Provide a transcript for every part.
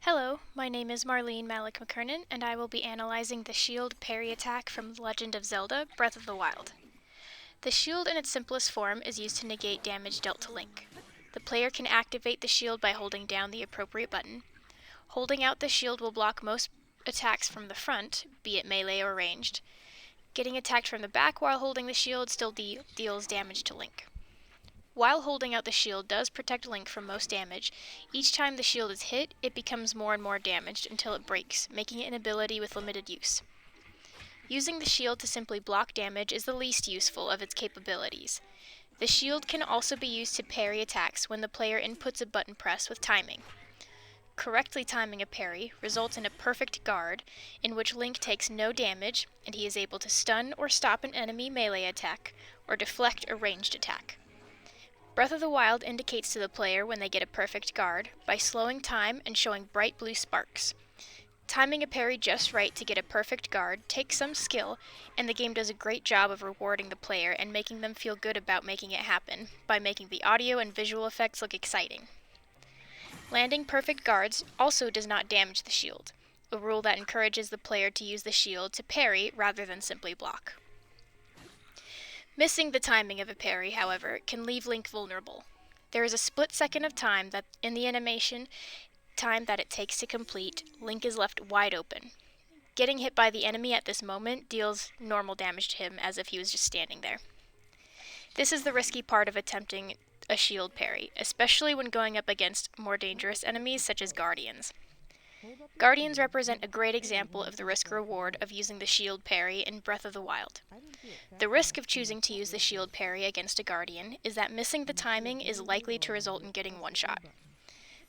Hello, my name is Marline McKernan, and I will be analyzing the shield parry attack from The Legend of Zelda: Breath of the Wild. The shield in its simplest form is used to negate damage dealt to Link. The player can activate the shield by holding down the appropriate button. Holding out the shield will block most attacks from the front, be it melee or ranged. Getting attacked from the back while holding the shield still deals damage to Link. While holding out the shield does protect Link from most damage, each time the shield is hit, it becomes more and more damaged until it breaks, making it an ability with limited use. Using the shield to simply block damage is the least useful of its capabilities. The shield can also be used to parry attacks when the player inputs a button press with timing. Correctly timing a parry results in a perfect guard, in which Link takes no damage, and he is able to stun or stop an enemy melee attack, or deflect a ranged attack. Breath of the Wild indicates to the player when they get a perfect guard by slowing time and showing bright blue sparks. Timing a parry just right to get a perfect guard takes some skill, and the game does a great job of rewarding the player and making them feel good about making it happen by making the audio and visual effects look exciting. Landing perfect guards also does not damage the shield, a rule that encourages the player to use the shield to parry rather than simply block. Missing the timing of a parry, however, can leave Link vulnerable. There is a split second of time that in the animation time that it takes to complete, Link is left wide open. Getting hit by the enemy at this moment deals normal damage to him as if he was just standing there. This is the risky part of attempting a shield parry, especially when going up against more dangerous enemies such as Guardians. Guardians represent a great example of the risk-reward of using the shield parry in Breath of the Wild. The risk of choosing to use the shield parry against a Guardian is that missing the timing is likely to result in getting one-shot.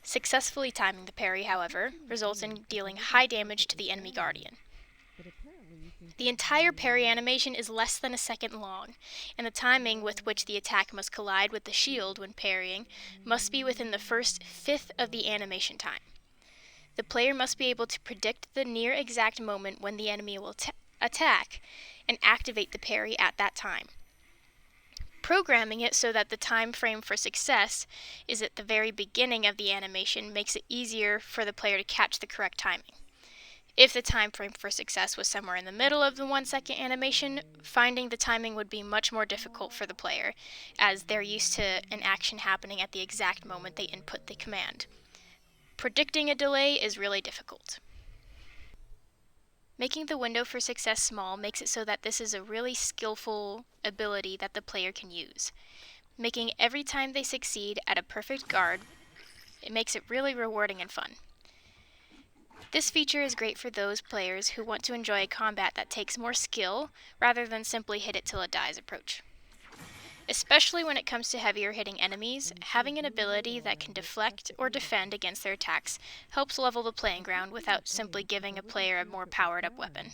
Successfully timing the parry, however, results in dealing high damage to the enemy Guardian. The entire parry animation is less than a second long, and the timing with which the attack must collide with the shield when parrying must be within the first fifth of the animation time. The player must be able to predict the near exact moment when the enemy will attack and activate the parry at that time. Programming it so that the time frame for success is at the very beginning of the animation makes it easier for the player to catch the correct timing. If the time frame for success was somewhere in the middle of the 1 second animation, finding the timing would be much more difficult for the player, as they're used to an action happening at the exact moment they input the command. Predicting a delay is really difficult. Making the window for success small makes it so that this is a really skillful ability that the player can use. Making every time they succeed at a perfect guard, it makes it really rewarding and fun. This feature is great for those players who want to enjoy a combat that takes more skill rather than simply hit it till it dies approach. Especially when it comes to heavier hitting enemies, having an ability that can deflect or defend against their attacks helps level the playing ground without simply giving a player a more powered up weapon.